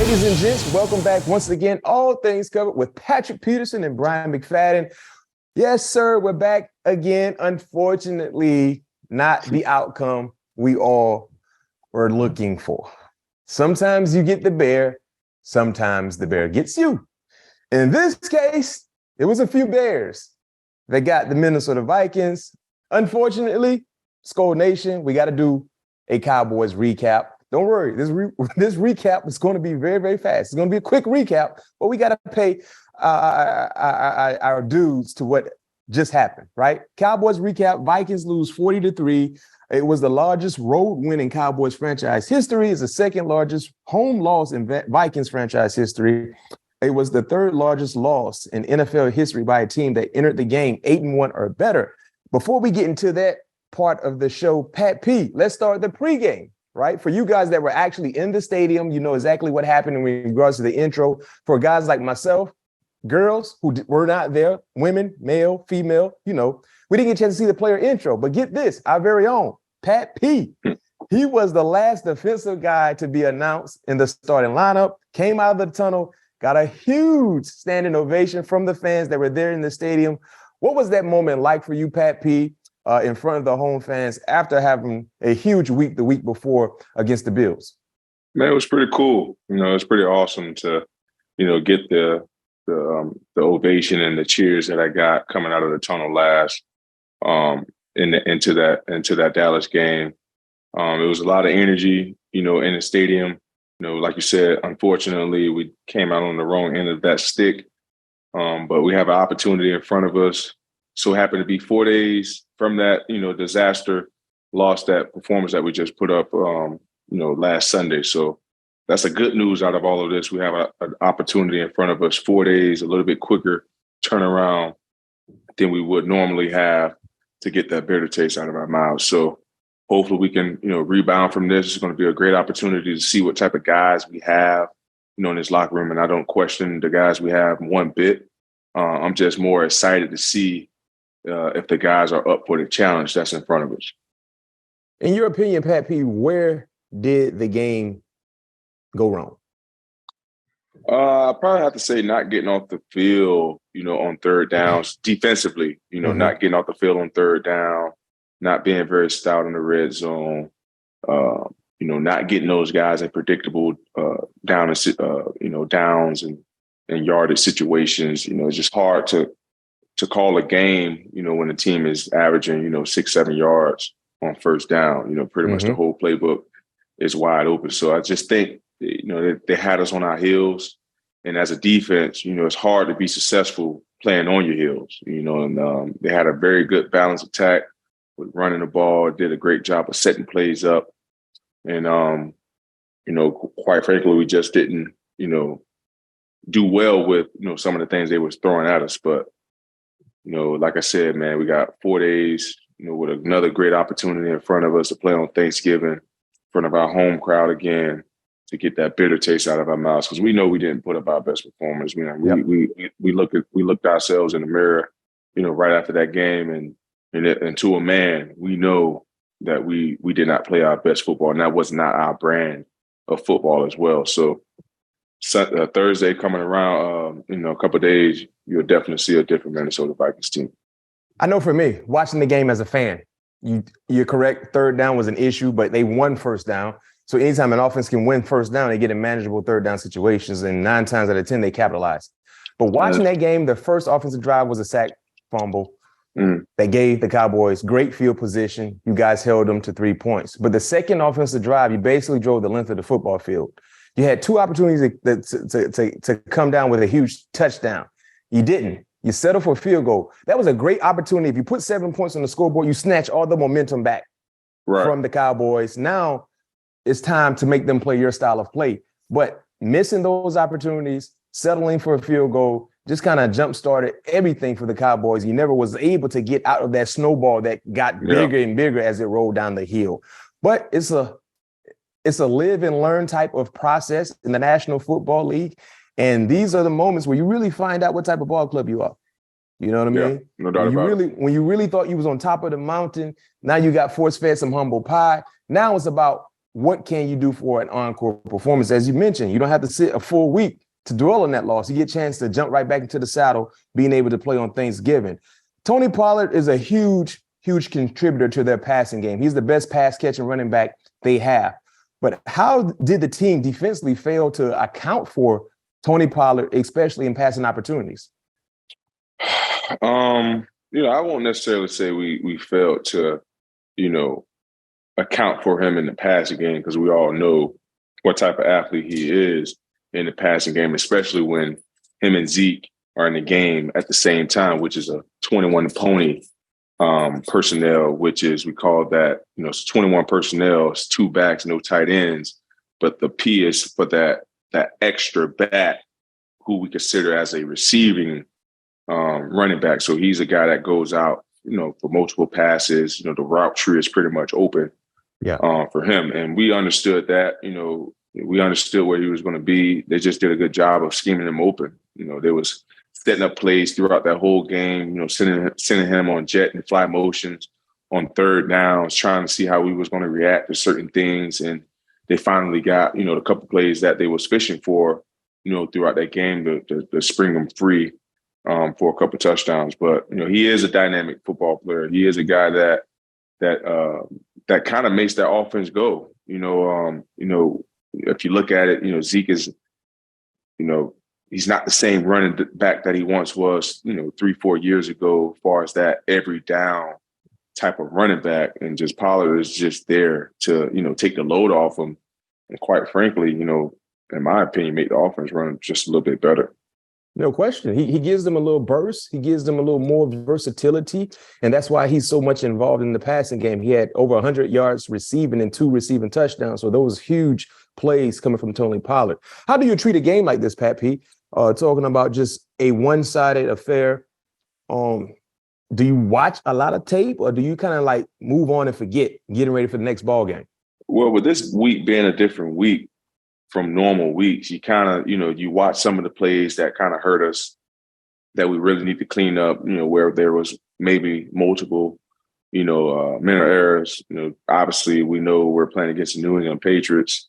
Ladies and gents, welcome back once again. All things covered with Patrick Peterson and Bryant McFadden. Yes, sir, we're back again. Unfortunately, not the outcome we all were looking for. Sometimes you get the bear, sometimes the bear gets you. In this case, it was a few bears that got the Minnesota Vikings. Unfortunately, Skull Nation, we got to do a Cowboys recap. Don't worry, this recap is going to be very, very fast. It's going to be a quick recap, but we got to pay our dues to what just happened, right? Cowboys recap, Vikings lose 40-3. It was the largest road win in Cowboys franchise history. It's the second largest home loss in Vikings franchise history. It was the third largest loss in NFL history by a team that entered the game 8-1 or better. Before we get into that part of the show, Pat P, let's start the pregame. Right? For you guys that were actually in the stadium, you know exactly what happened in regards to the intro. For guys like myself, girls who were not there, women, male, female, you know, we didn't get a chance to see the player intro. But get this, our very own Pat P. He was the last defensive guy to be announced in the starting lineup, came out of the tunnel, got a huge standing ovation from the fans that were there in the stadium. What was that moment like for you, Pat P., in front of the home fans after having a huge week the week before against the Bills? Man, it was pretty cool. You know, it's pretty awesome to, you know, get the ovation and the cheers that I got coming out of the tunnel last into that Dallas game. It was a lot of energy, you know, in the stadium. You know, like you said, unfortunately, we came out on the wrong end of that stick. But we have an opportunity in front of us. So happened to be 4 days from that, you know, disaster, lost that performance that we just put up, you know, last Sunday. So that's a good news out of all of this. We have an opportunity in front of us, 4 days, a little bit quicker turnaround than we would normally have to get that bitter taste out of our mouths. So hopefully we can, you know, rebound from this. It's going to be a great opportunity to see what type of guys we have, you know, in this locker room. And I don't question the guys we have one bit. I'm just more excited to see if the guys are up for the challenge that's in front of us. In your opinion, Pat P., where did the game go wrong? I probably have to say not getting off the field, you know, on third downs defensively, you know, not getting off the field on third down, not being very stout in the red zone, you know, not getting those guys in predictable downs and yardage situations. You know, it's just hard to call a game, you know, when the team is averaging, you know, 6-7 yards on first down. You know, pretty much the whole playbook is wide open. So I just think, you know, they had us on our heels. And as a defense, you know, it's hard to be successful playing on your heels, you know, and they had a very good balanced attack with running the ball, did a great job of setting plays up. And, you know, quite frankly, we just didn't, you know, do well with, you know, some of the things they was throwing at us. But, you know, like I said, man, we got 4 days, you know, with another great opportunity in front of us to play on Thanksgiving in front of our home crowd again to get that bitter taste out of our mouths, because we know we didn't put up our best performance. We looked ourselves in the mirror, you know, right after that game, and to a man, we know that we did not play our best football, and that was not our brand of football as well. So Thursday coming around, you know, a couple of days, you'll definitely see a different Minnesota Vikings team. I know for me, watching the game as a fan, you're correct. Third down was an issue, but they won first down. So anytime an offense can win first down, they get in manageable third down situations, and 9 times out of 10, they capitalize. But watching that game, the first offensive drive was a sack fumble. They gave the Cowboys great field position. You guys held them to 3 points. But the second offensive drive, you basically drove the length of the football field. You had 2 opportunities to come down with a huge touchdown. You didn't. You settled for a field goal. That was a great opportunity. If you put 7 points on the scoreboard, you snatch all the momentum back from the Cowboys. Now it's time to make them play your style of play. But missing those opportunities, settling for a field goal, just kind of jump-started everything for the Cowboys. You never was able to get out of that snowball that got bigger and bigger as it rolled down the hill. But it's a live and learn type of process in the National Football League. And these are the moments where you really find out what type of ball club you are. You know what I mean? No doubt about it. When you really thought you was on top of the mountain, now you got force-fed some humble pie. Now it's about what can you do for an encore performance? As you mentioned, you don't have to sit a full week to dwell on that loss. You get a chance to jump right back into the saddle, being able to play on Thanksgiving. Tony Pollard is a huge contributor to their passing game. He's the best pass catching running back they have. But how did the team defensively fail to account for Tony Pollard, especially in passing opportunities? I won't necessarily say we failed to, account for him in the passing game, because we all know what type of athlete he is in the passing game, especially when him and Zeke are in the game at the same time, which is a 21 pony personnel, which is, we call that, it's 21 personnel, it's 2 backs, no tight ends. But the P is for that extra back who we consider as a receiving running back. So he's a guy that goes out, for multiple passes. The route tree is pretty much open for him. And we understood that, we understood where he was going to be. They just did a good job of scheming him open. They was setting up plays throughout that whole game, sending him on jet and fly motions on third downs, trying to see how we was going to react to certain things. And they finally got, the couple plays that they was fishing for, throughout that game to spring them free for a couple touchdowns. But, he is a dynamic football player. He is a guy that kind of makes that offense go. If you look at it, Zeke is, he's not the same running back that he once was, 3-4 years ago, as far as that every down type of running back. And just Pollard is just there to, take the load off him. And quite frankly, in my opinion, make the offense run just a little bit better. No question. He gives them a little burst. He gives them a little more versatility. And that's why he's so much involved in the passing game. He had over 100 yards receiving and 2 receiving touchdowns. So those huge plays coming from Tony Pollard. How do you treat a game like this, Pat P? Talking about just a one-sided affair. Do you watch a lot of tape, or do you kind of like move on and forget, getting ready for the next ball game? Well, with this week being a different week from normal weeks, you kind of, you watch some of the plays that kind of hurt us, that we really need to clean up, where there was maybe multiple, mental errors. Obviously we know we're playing against the New England Patriots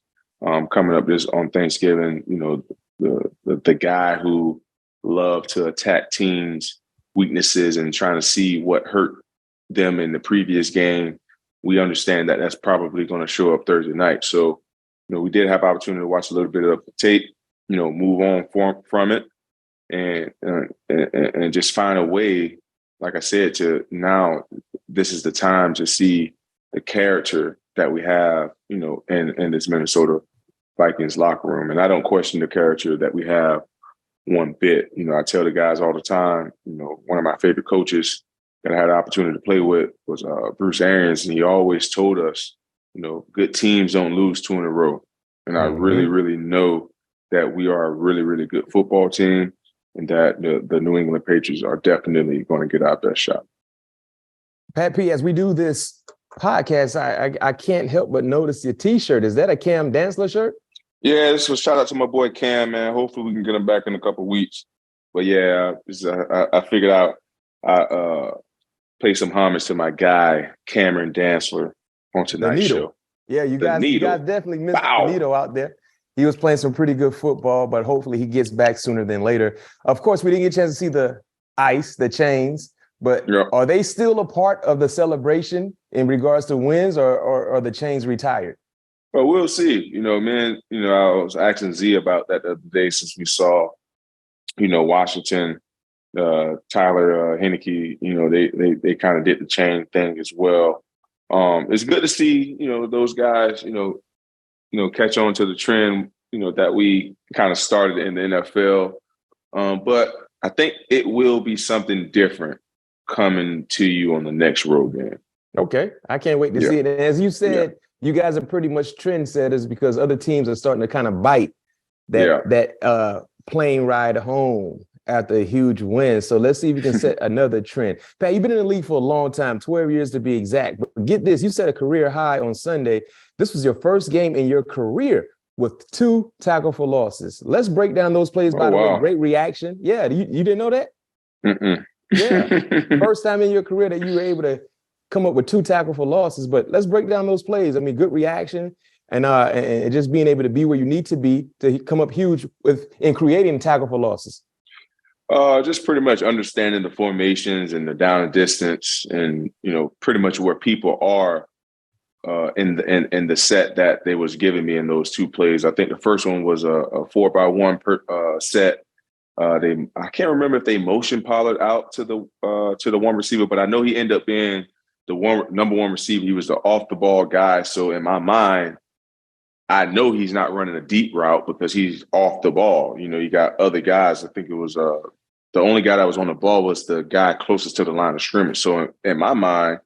coming up this on Thanksgiving. The guy who loved to attack teams' weaknesses and trying to see what hurt them in the previous game. We understand that that's probably going to show up Thursday night. So, we did have opportunity to watch a little bit of the tape, move on from it and just find a way, like I said, to now this is the time to see the character that we have, in this Minnesota Vikings locker room. And I don't question the character that we have one bit. I tell the guys all the time, one of my favorite coaches that I had the opportunity to play with was Bruce Arians. And he always told us, good teams don't lose 2 in a row. And I really, really know that we are a really, really good football team, and that the New England Patriots are definitely going to get our best shot. Pat P, as we do this podcast, I can't help but notice your T-shirt. Is that a Cam Dantzler shirt? Yeah, this was shout out to my boy Cam, man. Hopefully we can get him back in a couple of weeks. But yeah, I figured out I pay some homage to my guy Cameron Dantzler on tonight's show. Yeah, you guys definitely missed Benito out there. He was playing some pretty good football, but hopefully he gets back sooner than later. Of course, we didn't get a chance to see the ice, the chains, but Are they still a part of the celebration in regards to wins, or are the chains retired? Well, we'll see. Man, I was asking Z about that the other day, since we saw, Washington, Tyler Heineke, they kind of did the chain thing as well. It's good to see, those guys, catch on to the trend, that we kind of started in the NFL. But I think it will be something different coming to you on the next road game. Okay. I can't wait to see it. And as you said, you guys are pretty much trendsetters, because other teams are starting to kind of bite that plane ride home after a huge win. So let's see if you can set another trend. Pat, you've been in the league for a long time, 12 years to be exact. But get this, you set a career high on Sunday. This was your first game in your career with 2 tackle for losses. Let's break down those plays. By the way, great reaction. Yeah, you didn't know that? Mm-mm. Yeah, first time in your career that you were able to come up with 2 tackle for losses. But let's break down those plays. I mean, good reaction. and just being able to be where you need to be to come up huge in creating tackle for losses? Just pretty much understanding the formations and the down and distance, and pretty much where people are in the set that they was giving me in those two plays. I think the first one was a 4x1 set. I can't remember if they motioned Pollard out to the one receiver, but I know he ended up being the number one receiver. He was the off the ball guy. So in my mind, I know he's not running a deep route because he's off the ball. You got other guys. I think it was the only guy that was on the ball was the guy closest to the line of scrimmage. So in my mind,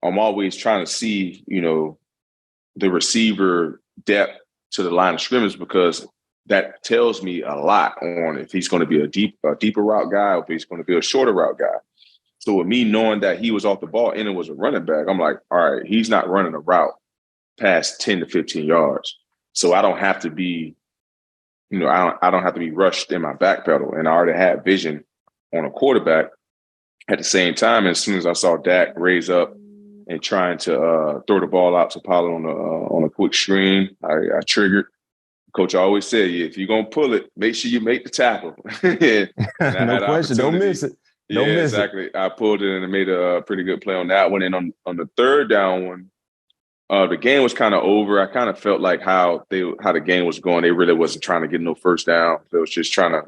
I'm always trying to see, the receiver depth to the line of scrimmage, because that tells me a lot on if he's going to be a deeper route guy or if he's going to be a shorter route guy. So with me knowing that he was off the ball and it was a running back, I'm like, all right, he's not running a route past 10 to 15 yards. So I don't have to be, I don't have to be rushed in my back pedal. And I already had vision on a quarterback. At the same time, as soon as I saw Dak raise up and trying to throw the ball out to Pollard on a quick screen, I triggered. Coach always said, if you're going to pull it, make sure you make the tackle. No question. Don't miss it. Don't miss exactly. it. I pulled it and I made a pretty good play on that one. And on the third down one, the game was kind of over. I kind of felt like how the game was going. They really wasn't trying to get no first down. They was just trying to,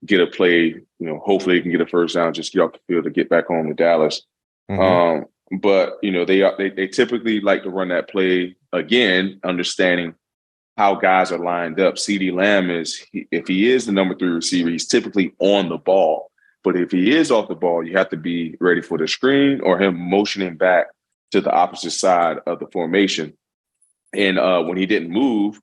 get a play. Hopefully they can get a first down, just get off the field to get back home to Dallas. Mm-hmm. But they typically like to run that play again, understanding how guys are lined up. CeeDee Lamb if he is the number 3 receiver, he's typically on the ball. But if he is off the ball, you have to be ready for the screen or him motioning back to the opposite side of the formation. And when he didn't move,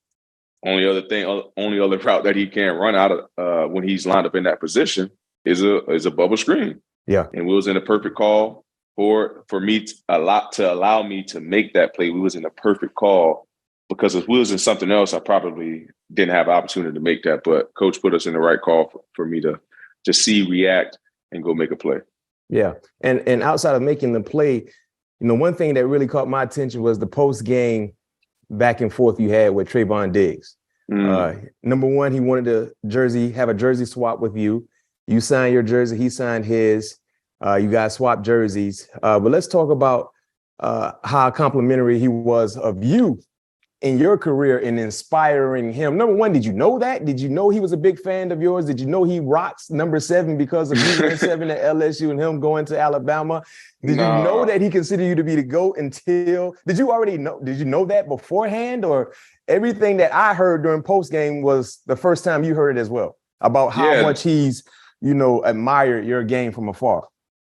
only other route that he can run out of when he's lined up in that position is a bubble screen. Yeah. And we was in a perfect call for me to allow me to make that play. We was in a perfect call, because if we was in something else, I probably didn't have an opportunity to make that. But coach put us in the right call for me to see, react, and go make a play. Yeah. And outside of making the play, one thing that really caught my attention was the post-game back and forth you had with Trevon Diggs. Number one, he wanted to have a jersey swap with you. You signed your jersey, he signed his. You guys swapped jerseys. But let's talk about how complimentary he was of you in your career in inspiring him. Number one, did you know that? Did you know he was a big fan of yours? Did you know he rocks number 7 because of you wearing 7 at LSU and him going to Alabama? Did you know that he considered you to be the GOAT did you already know? Did you know that beforehand, or everything that I heard during postgame was the first time you heard it as well about how much he's, admired your game from afar?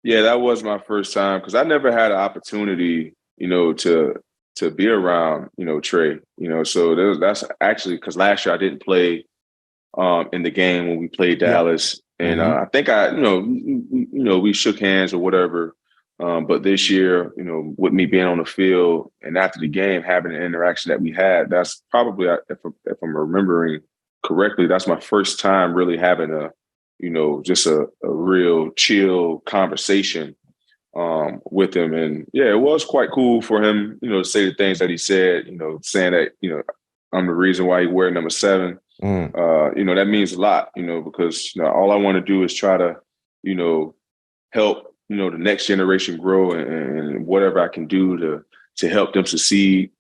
Yeah, that was my first time, because I never had an opportunity, to be around, Trey, so that's actually because last year I didn't play in the game when we played Dallas. And I think we shook hands or whatever. But this year, with me being on the field and after the game, having an interaction that we had, that's probably, if I'm remembering correctly, that's my first time really having just a real chill conversation with him. And yeah, it was quite cool for him, to say the things that he said, saying that, I'm the reason why he wear number 7. That means a lot, because all I want to do is try to, help, the next generation grow, and whatever I can do to help them succeed,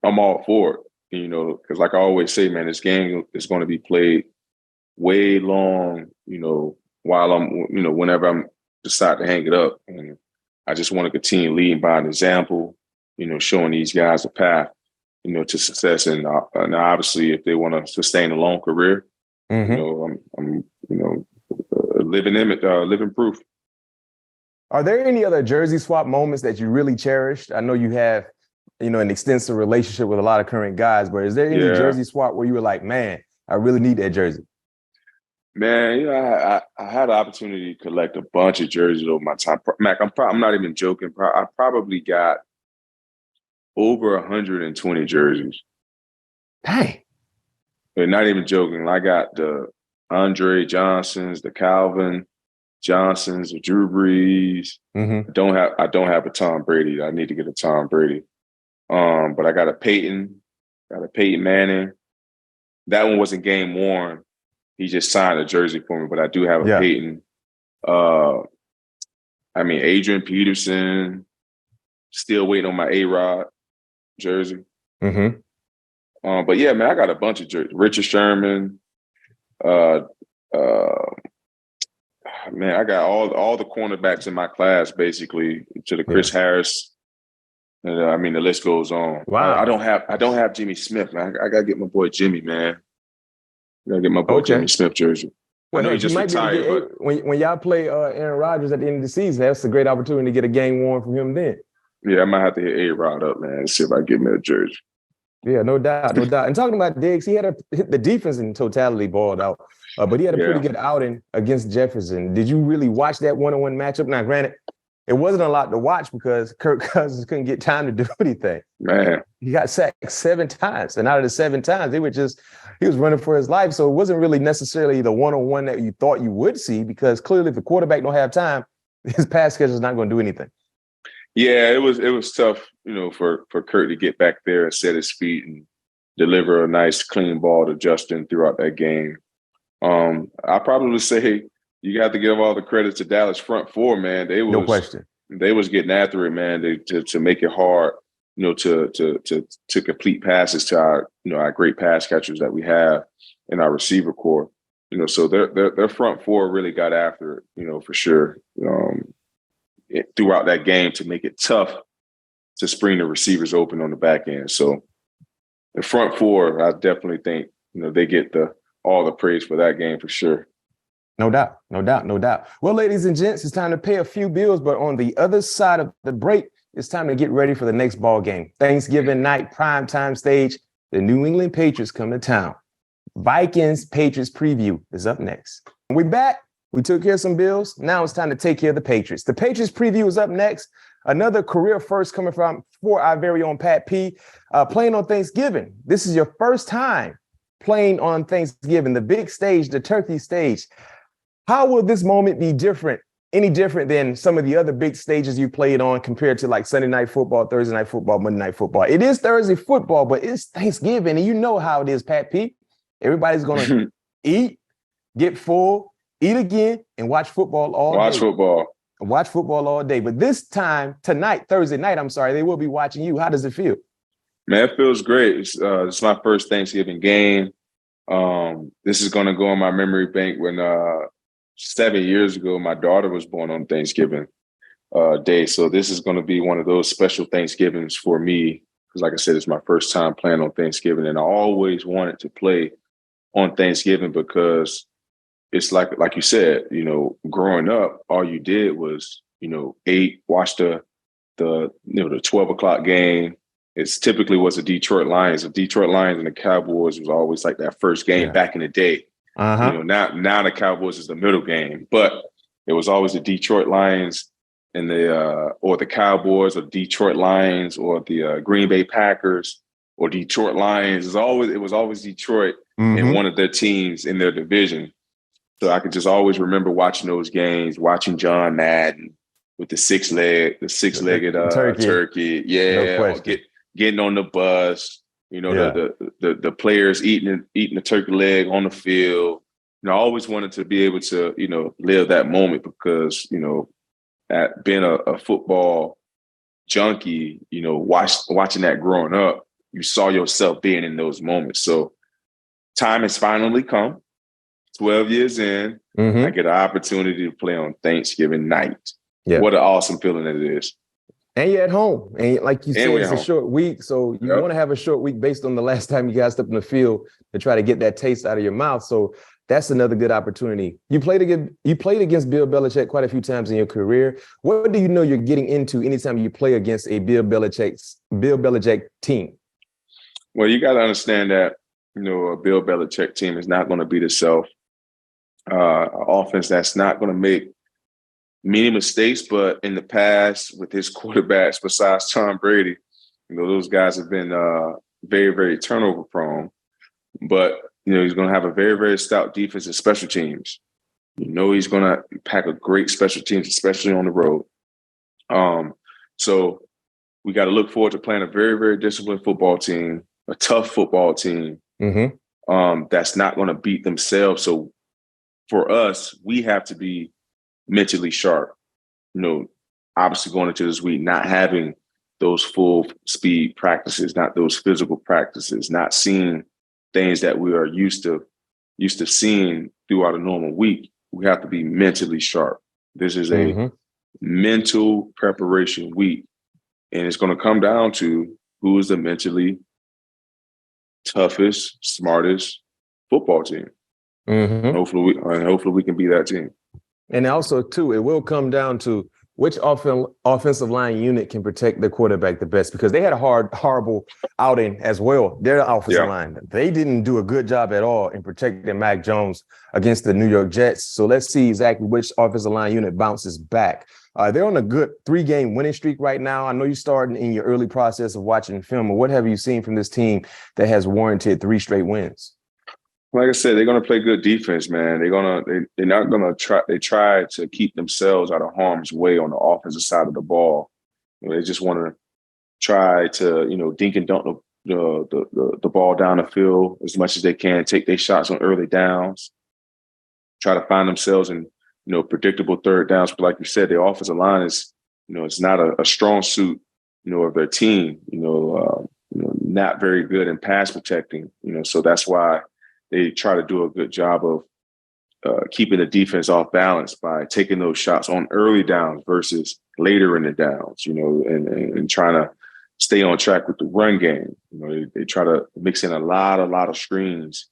I'm all for it. Because like I always say, man, this game is going to be played way long, while I'm, whenever I'm decide to hang it up. And I just want to continue leading by an example, showing these guys a path, to success. And obviously, if they want to sustain a long career, I'm living proof. Are there any other jersey swap moments that you really cherished? I know you have, an extensive relationship with a lot of current guys, but is there any jersey swap where you were like, man, I really need that jersey? Man, I had an opportunity to collect a bunch of jerseys over my time. Mac, I'm not even joking. I probably got over 120 jerseys. Dang. But not even joking. I got the Andre Johnsons, the Calvin Johnsons, the Drew Brees. I don't have a Tom Brady. I need to get a Tom Brady. But I got a Peyton Manning. That one wasn't game worn. He just signed a jersey for me, but I do have a Peyton. Adrian Peterson. Still waiting on my A-Rod jersey. Mm-hmm. But yeah, man, I got a bunch of jerseys. Richard Sherman. Man, I got all the cornerbacks in my class basically to the Chris Harris. And, the list goes on. Wow. I don't have Jimmy Smith, man. I gotta get my boy Jimmy, man. I gotta get my boy Jimmy Smith jersey. Well, I know he just retired, but when y'all play Aaron Rodgers at the end of the season, that's a great opportunity to get a game worn from him then. Yeah, I might have to hit A-Rod up, man, and see if I can get me a jersey. Yeah, no doubt, no doubt. And talking about Diggs, he had the defense in totality balled out, but he had a pretty good outing against Jefferson. Did you really watch that one-on-one matchup? Now, granted, it wasn't a lot to watch because Kirk Cousins couldn't get time to do anything. Man, he got sacked 7 times, and out of the 7 times, he was running for his life. So it wasn't really necessarily the one-on-one that you thought you would see, because clearly, if the quarterback don't have time, his pass catcher is not going to do anything. Yeah, it was tough, for Kurt to get back there and set his feet and deliver a nice clean ball to Justin throughout that game. I probably say you got to give all the credit to Dallas front four, man. No question. They was getting after it, man, to make it hard, to complete passes to our great pass catchers that we have in our receiver core. So their front four really got after it, for sure. Throughout that game to make it tough to spring the receivers open on the back end. So the front four, I definitely think, they get all the praise for that game for sure. No doubt, no doubt, no doubt. Well, ladies and gents, it's time to pay a few bills, but on the other side of the break, it's time to get ready for the next ball game. Thanksgiving night, primetime stage, the New England Patriots come to town. Vikings Patriots preview is up next. We're back. We took care of some bills. Now it's time to take care of the Patriots. The Patriots preview is up next. Another career first coming for our very own Pat P. Playing on Thanksgiving. This is your first time playing on Thanksgiving, the big stage, the turkey stage. How will this moment be different, any different than some of the other big stages you played on compared to like Sunday Night Football, Thursday Night Football, Monday Night Football? It is Thursday football, but it's Thanksgiving, and you know how it is, Pat P. Everybody's going to eat, get full, eat again, and watch football all day. Watch football all day. But this time, Thursday night, they will be watching you. How does it feel? Man, it feels great. It's my first Thanksgiving game. This is going to go in my memory bank when 7 years ago, my daughter was born on Thanksgiving Day. So this is going to be one of those special Thanksgivings for me. Because like I said, it's my first time playing on Thanksgiving. And I always wanted to play on Thanksgiving because it's like you said, growing up, all you did was, ate, watch the 12 o'clock game. It's typically was the Detroit Lions. The Detroit Lions and the Cowboys was always like that first game back in the day. Uh-huh. Now the Cowboys is the middle game, but it was always the Detroit Lions and or the Cowboys or Detroit Lions or the Green Bay Packers or Detroit Lions. It was always Detroit and one of their teams in their division. So I could just always remember watching those games, watching John Madden with the six-legged turkey. Yeah, no getting on the bus. The players eating the turkey leg on the field. I always wanted to be able to live that moment because at being a football junkie, watching that growing up, you saw yourself being in those moments. So time has finally come. 12 years in, I get an opportunity to play on Thanksgiving night. Yeah. What an awesome feeling it is. And you're at home. And like you said, it's a short week. So you want to have a short week based on the last time you guys stepped in the field to try to get that taste out of your mouth. So that's another good opportunity. You played against Bill Belichick quite a few times in your career. What do you know you're getting into anytime you play against a Bill Belichick team? Well, you got to understand that, a Bill Belichick team is not going to be the self offense that's not going to make many mistakes, but in the past with his quarterbacks, besides Tom Brady, those guys have been very, very turnover prone. But he's going to have a very, very stout defense and special teams. He's going to pack a great special teams, especially on the road. So we got to look forward to playing a very, very disciplined football team, a tough football team that's not going to beat themselves. So for us, we have to be mentally sharp. Obviously going into this week, not having those full speed practices, not those physical practices, not seeing things that we are used to seeing throughout a normal week. We have to be mentally sharp. This is a mental preparation week. And it's going to come down to who is the mentally toughest, smartest football team. Hopefully we can be that team. And also, too, it will come down to which offensive line unit can protect the quarterback the best, because they had a horrible outing as well. Their offensive line, they didn't do a good job at all in protecting Mac Jones against the New York Jets. So let's see exactly which offensive line unit bounces back. They're on a good 3-game winning streak right now. I know you're starting in your early process of watching film. What have you seen from this team that has warranted 3 straight wins? Like I said, they're going to play good defense, man. They're not going to try. They try to keep themselves out of harm's way on the offensive side of the ball. They just want to try to, dink and dunk the ball down the field as much as they can. Take their shots on early downs. Try to find themselves in, predictable third downs. But like you said, the offensive line is, it's not a strong suit, of their team. Not very good in pass protecting. So that's why they try to do a good job of keeping the defense off balance by taking those shots on early downs versus later in the downs, and trying to stay on track with the run game. They try to mix in a lot of screens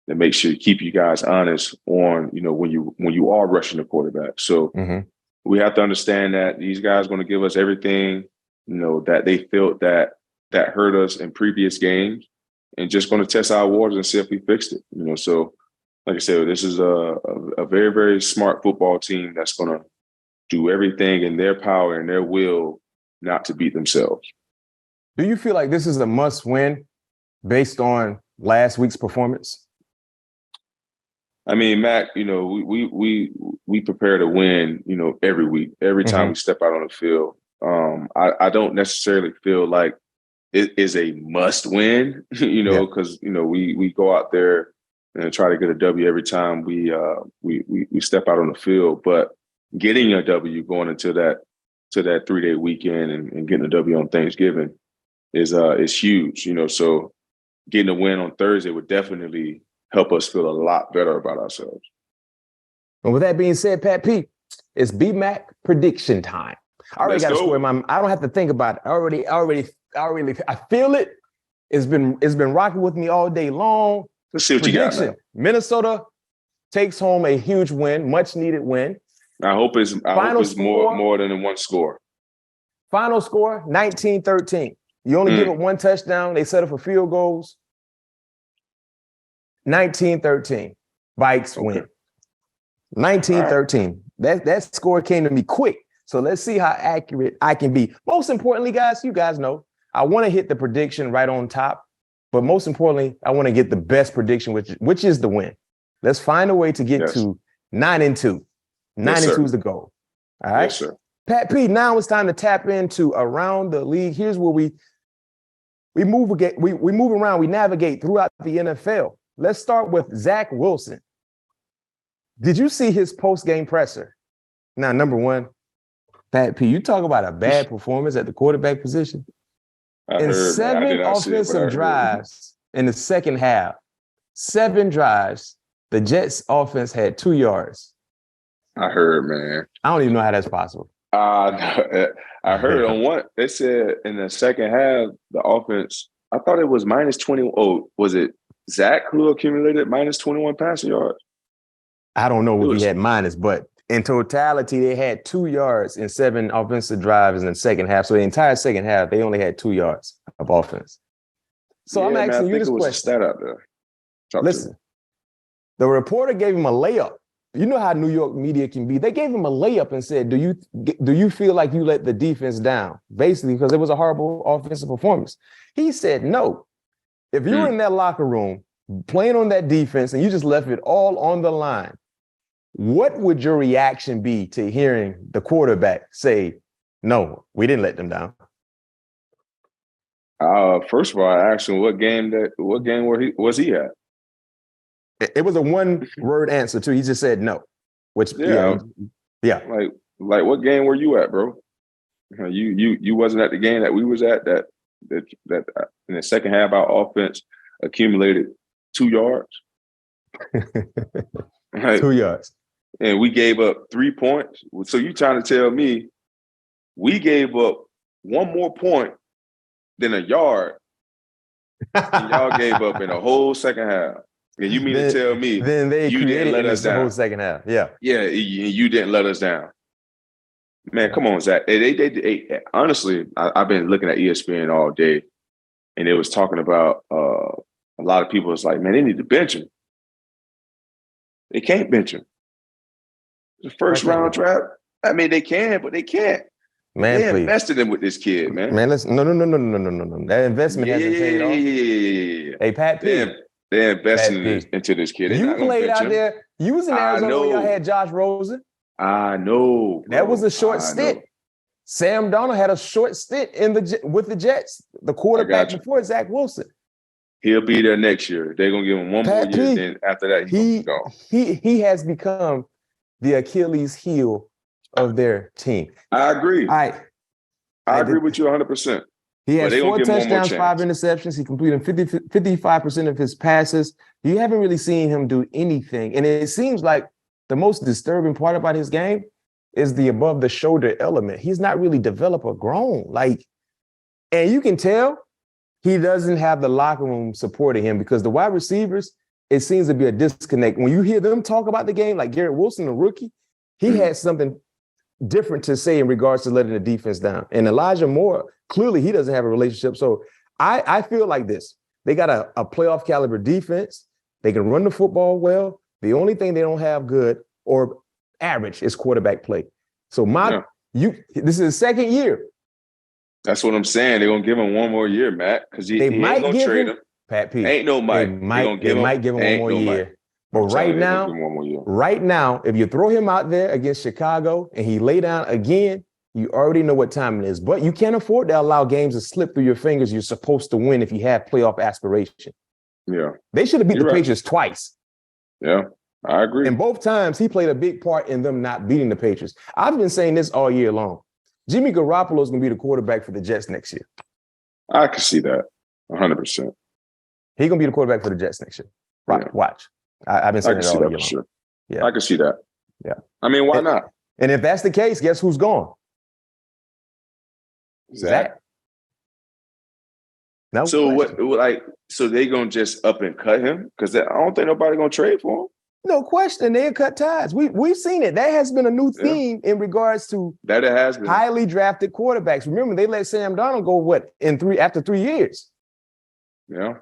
that make sure to keep you guys honest on, when you are rushing the quarterback. So we have to understand that these guys are going to give us everything, that they felt that hurt us in previous games. And just going to test our waters and see if we fixed it. So like I said, this is a very, very smart football team that's going to do everything in their power and their will not to beat themselves. Do you feel like this is a must-win based on last week's performance? I mean, Mac, we prepare to win, every week, every time we step out on the field. I don't necessarily feel like it is a must win, because, we go out there and try to get a W every time we step out on the field. But getting a W going into that 3-day weekend and getting a W on Thanksgiving is huge, so getting a win on Thursday would definitely help us feel a lot better about ourselves. And with that being said, Pat P, it's BMac prediction time. I already got a score in my mind. I don't have to think about it. I feel it. It's been rocking with me all day long. Let's see what you got now. Minnesota takes home a huge win, much needed win. I hope it's more than one score. Final score, 19-13. You only give it one touchdown. They settle for field goals. 19-13. Vikes win. 19-13. That score came to me quick. So let's see how accurate I can be. Most importantly, guys, you guys know, I want to hit the prediction right on top. But most importantly, I want to get the best prediction, which is the win. Let's find a way to get to 9-2. 9-2 is the goal. All right. Yes, sir. Pat P, now it's time to tap into around the league. Here's where we move around, we navigate throughout the NFL. Let's start with Zach Wilson. Did you see his post-game presser? Now, number one, Pat P, you talk about a bad performance at the quarterback position. In 7 offensive drives in the second half, 7 drives, the Jets offense had 2 yards. I heard, man. I don't even know how that's possible. I heard on one, they said in the second half, the offense, I thought it was minus 20. Oh, was it Zach who accumulated minus 21 passing yards? I don't know if he had minus, but in totality, they had 2 yards in 7 offensive drives in the second half. So the entire second half, they only had 2 yards of offense. So I'm asking you this question. Stat out there. Listen, the reporter gave him a layup. You know how New York media can be. They gave him a layup and said, do you feel like you let the defense down? Basically, because it was a horrible offensive performance. He said, no. If you're in that locker room playing on that defense and you just left it all on the line, what would your reaction be to hearing the quarterback say, no, we didn't let them down? First of all, I asked him what game was he at? It was a one-word answer too. He just said no. Which yeah. Like what game were you at, bro? You wasn't at the game that we was at. That in the second half, our offense accumulated 2 yards. 2 yards, and we gave up 3 points. So you trying to tell me we gave up one more point than a yard, and y'all gave up in the whole second half? And you mean to tell me then they you didn't let us down? The whole second half, yeah, you didn't let us down, man. Come on, Zach. They honestly, I've been looking at ESPN all day, and it was talking about a lot of people. It's like, man, they need to bench him. They can't bench him. The first round draft. I mean, they can, but they can't. Man, they invested in with this kid, man. Man, listen, no. That investment hasn't paid off. Yeah. Hey, Pat P. They're investing into this kid. You played out there. You was in Arizona when y'all had Josh Rosen. I know. Bro. That was a short stint. Sam Darnold had a short stint with the Jets, the quarterback before Zach Wilson. He'll be there next year. They're gonna give him one more year. Then after that, he's gone. He has become the Achilles heel of their team. I agree. I agree with you 100%. He has 4 touchdowns, 5 interceptions. He completed 55% of his passes. You haven't really seen him do anything. And it seems like the most disturbing part about his game is the above the shoulder element. He's not really developed or grown. And you can tell he doesn't have the locker room supporting him because the wide receivers, it seems to be a disconnect. When you hear them talk about the game, like Garrett Wilson, the rookie, he had something different to say in regards to letting the defense down. And Elijah Moore, clearly he doesn't have a relationship. So I feel like this. They got a playoff caliber defense. They can run the football well. The only thing they don't have good or average is quarterback play. So this is his second year. That's what I'm saying. They're gonna give him one more year, Matt, because he ain't gonna trade him. Pat P. Ain't no Mike. They might give him one more year. But right now, if you throw him out there against Chicago and he lay down again, you already know what time it is. But you can't afford to allow games to slip through your fingers. You're supposed to win if you have playoff aspiration. Yeah. They should have beat the Patriots twice. Yeah, I agree. And both times he played a big part in them not beating the Patriots. I've been saying this all year long. Jimmy Garoppolo is going to be the quarterback for the Jets next year. I can see that 100%. He's going to be the quarterback for the Jets next year. Right, watch. I've been saying it all year long. Sure. Yeah, I can see that. Yeah. I mean, why not? And if that's the case, guess who's gone? Zach. No. So so they gonna just up and cut him? Because I don't think nobody gonna trade for him. No question. They'll cut ties. We've seen it. That has been a new theme in regards to that. It has been highly drafted quarterbacks. Remember, they let Sam Darnold go after 3 years. Yeah.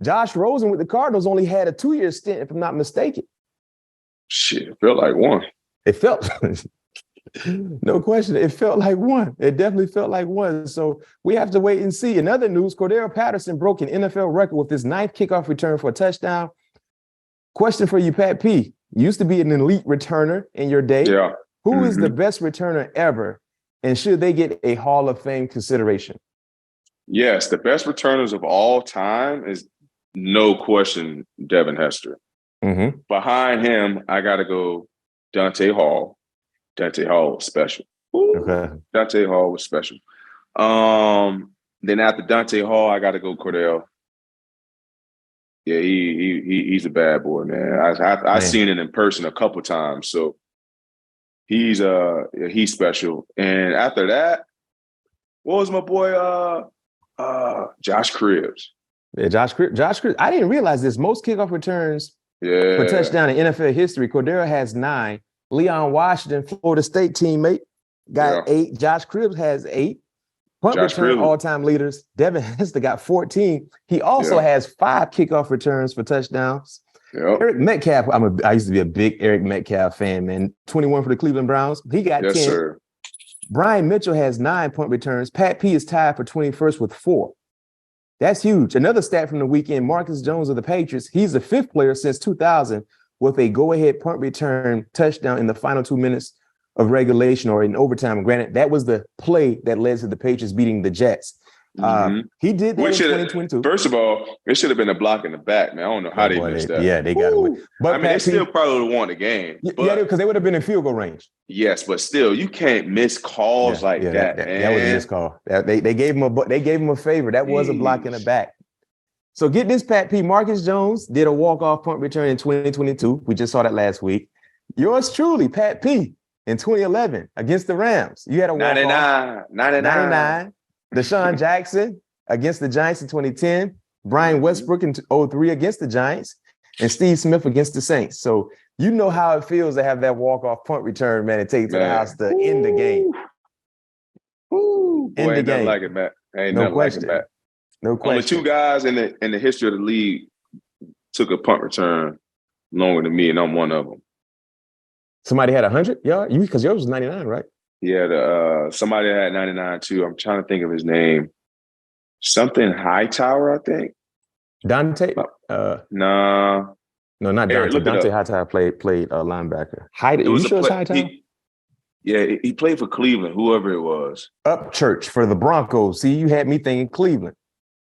Josh Rosen with the Cardinals only had a 2-year stint, if I'm not mistaken. Shit, it felt like one. It felt, no question, it felt like one. It definitely felt like one. So we have to wait and see. In other news, Cordero Patterson broke an NFL record with his 9th kickoff return for a touchdown. Question for you, Pat P. You used to be an elite returner in your day. Yeah. Who is the best returner ever, and should they get a Hall of Fame consideration? Yes, the best returners of all time is no question Devin Hester. Mm-hmm. Behind him, I got to go Dante Hall. Dante Hall was special. Okay. Dante Hall was special. Then after Dante Hall, I got to go Cordell. Yeah, he's a bad boy, man. I've seen it in person a couple times, so he's special. And after that, what was my boy Josh Cribbs? Yeah, Josh Cribbs. I didn't realize this. Most kickoff returns for touchdown in NFL history. Cordero has 9. Leon Washington, Florida State teammate, got 8. Josh Cribbs has 8. Punt return all-time leaders. Devin Hester got 14. He also has 5 kickoff returns for touchdowns. Yep. Eric Metcalf, I used to be a big Eric Metcalf fan, man. 21 for the Cleveland Browns. He got 10. Sir. Brian Mitchell has 9 punt returns. Pat P is tied for 21st with 4. That's huge. Another stat from the weekend, Marcus Jones of the Patriots, he's the 5th player since 2000 with a go-ahead punt return touchdown in the final 2 minutes of regulation or in overtime. Granted, that was the play that led to the Patriots beating the Jets. He did that in Which 2022. first of all, it should have been a block in the back, man. I don't know how they missed that. Yeah, they got away. But I mean, they still probably would have won the game. Yeah, because they would have been in field goal range. Yes, but still, you can't miss calls like that, man. That was a missed call. They gave him a favor. That was a block in the back. So get this, Pat P. Marcus Jones did a walk-off punt return in 2022. We just saw that last week. Yours truly, Pat P. in 2011 against the Rams. You had a walk-off. 99. Deshaun Jackson against the Giants in 2010. Brian Westbrook in 2003 against the Giants. And Steve Smith against the Saints. So you know how it feels to have that walk-off punt return, man, and take it to the house to end the game. Boy, ain't nothing like it, Matt. Ain't nothing like it, Matt. No question. Only two guys in the history of the league took a punt return longer than me, and I'm one of them. Somebody had 100 yards? Because yours was 99, right? Yeah, somebody had 99 too. I'm trying to think of his name. Something Hightower, I think. Dante? Nah. No, not Dante. Dante Hightower played linebacker. You sure it's Hightower? He played for Cleveland, whoever it was. Upchurch for the Broncos. See, you had me thinking Cleveland.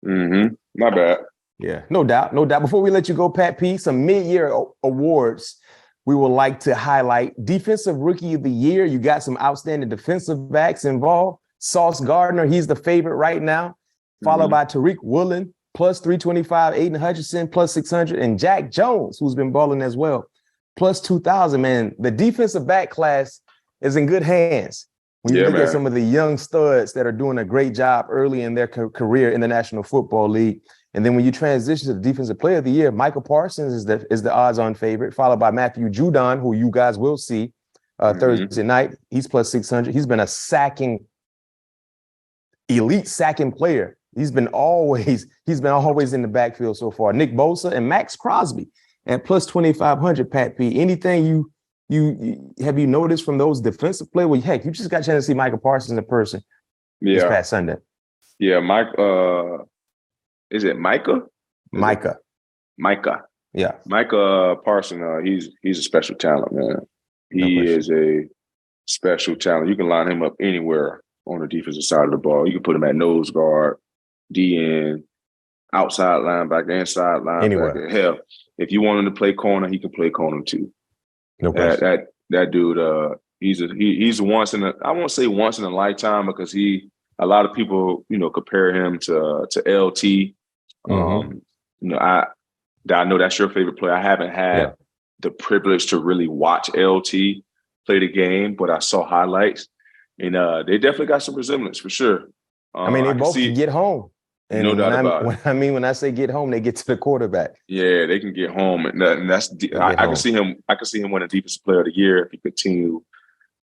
My bad. Yeah, no doubt. Before we let you go, Pat P, some mid-year awards we would like to highlight. Defensive Rookie of the Year. You got some outstanding defensive backs involved. Sauce Gardner, he's the favorite right now. Followed by Tariq Woolen, plus 325. Aiden Hutchinson, plus 600. And Jack Jones, who's been balling as well, plus 2,000. Man, the defensive back class is in good hands. When you look at some of the young studs that are doing a great job early in their career in the National Football League. And then when you transition to the Defensive Player of the Year, Michael Parsons is the odds-on favorite, followed by Matthew Judon, who you guys will see Thursday night. He's plus 600. He's been a elite sacking player. He's been always in the backfield so far. Nick Bosa and Max Crosby at plus 2,500, Pat P. Anything you have you noticed from those defensive players? Well, heck, you just got a chance to see Michael Parsons in person this past Sunday. Yeah, Mike. Is it Micah? Micah. Yeah. Micah Parsons. He's a special talent, man. He is a special talent. You can line him up anywhere on the defensive side of the ball. You can put him at nose guard, DN, outside linebacker, inside linebacker. Anywhere. Hell, if you want him to play corner, he can play corner too. No question. That dude, he's once in I won't say once in a lifetime because a lot of people, compare him to LT. I know that's your favorite player. I haven't had the privilege to really watch LT play the game, but I saw highlights, and they definitely got some resemblance for sure. They both can get home. And no doubt about it. When I say get home, they get to the quarterback. Yeah, they can get home, and that's I can see him. I can see him winning Defensive Player of the Year if he continue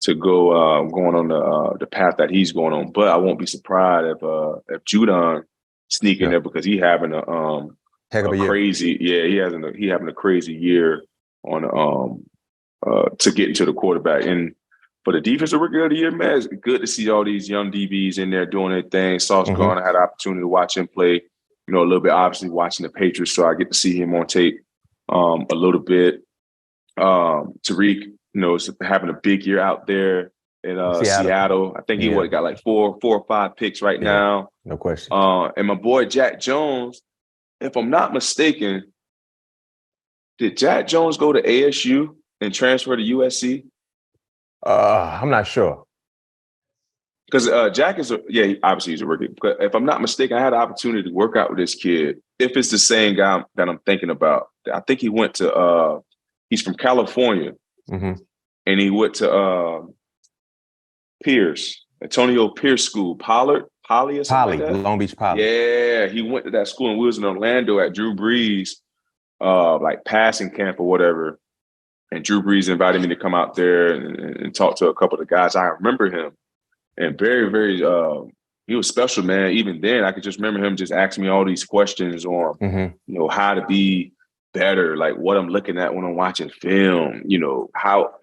to go going on the path that he's going on. But I won't be surprised if Judon sneak in there because he having a heck of a crazy year. He having a crazy year on to get into the quarterback. And for the Defensive Rookie of the Year, man, it's good to see all these young DBs in there doing their thing. Sauce Gardner had an opportunity to watch him play, a little bit, obviously watching the Patriots, so I get to see him on tape a little bit. Tariq, is having a big year out there in Seattle. I think he got like four or five picks right now. No question. And my boy Jack Jones, if I'm not mistaken, did Jack Jones go to ASU and transfer to USC? I'm not sure. Because Jack obviously he's a rookie. But if I'm not mistaken, I had an opportunity to work out with this kid. If it's the same guy that I'm thinking about, I think he went to. He's from California, and he went to Pierce, Antonio Pierce School, Pollard, or something like that. Long Beach Poly. Yeah, he went to that school, and we was in Orlando at Drew Brees, like passing camp or whatever. And Drew Brees invited me to come out there and talk to a couple of the guys. I remember him, and very, very, he was special, man. Even then, I could just remember him just asking me all these questions on, how to be better, like what I'm looking at when I'm watching film, how,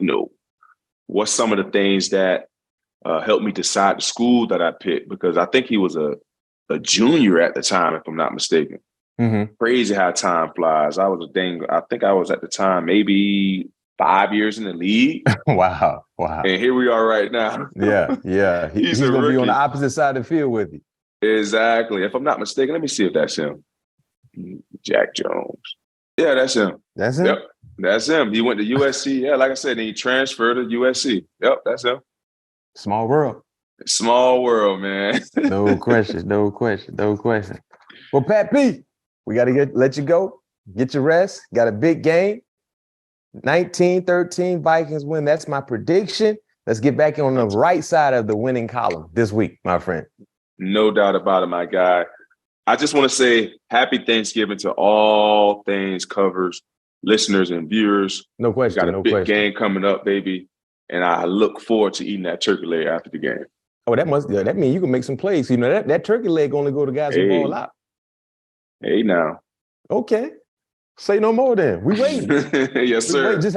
what's some of the things that helped me decide the school that I picked, because I think he was a junior at the time, if I'm not mistaken. Crazy how time flies. I think I was at the time maybe 5 years in the league. Wow. And here we are right now. Yeah. He's going to be on the opposite side of the field with you. Exactly. If I'm not mistaken, let me see if that's him. Jack Jones. Yeah, that's him. That's him? Yep, that's him. He went to USC. Yeah, like I said, he transferred to USC. Yep, that's him. Small world. Small world, man. No question. Well, Pat P, we got to let you go. Get your rest. Got a big game. 19-13 Vikings win. That's my prediction. Let's get back on the right side of the winning column this week, my friend. No doubt about it, my guy. I just want to say happy Thanksgiving to all things covers, listeners and viewers. No question. We got a big game coming up, baby. And I look forward to eating that turkey leg after the game. Oh, that means you can make some plays. You know, that turkey leg only go to guys who ball out. Hey, now. Okay. Say no more then. We waiting. Yes, sir. Just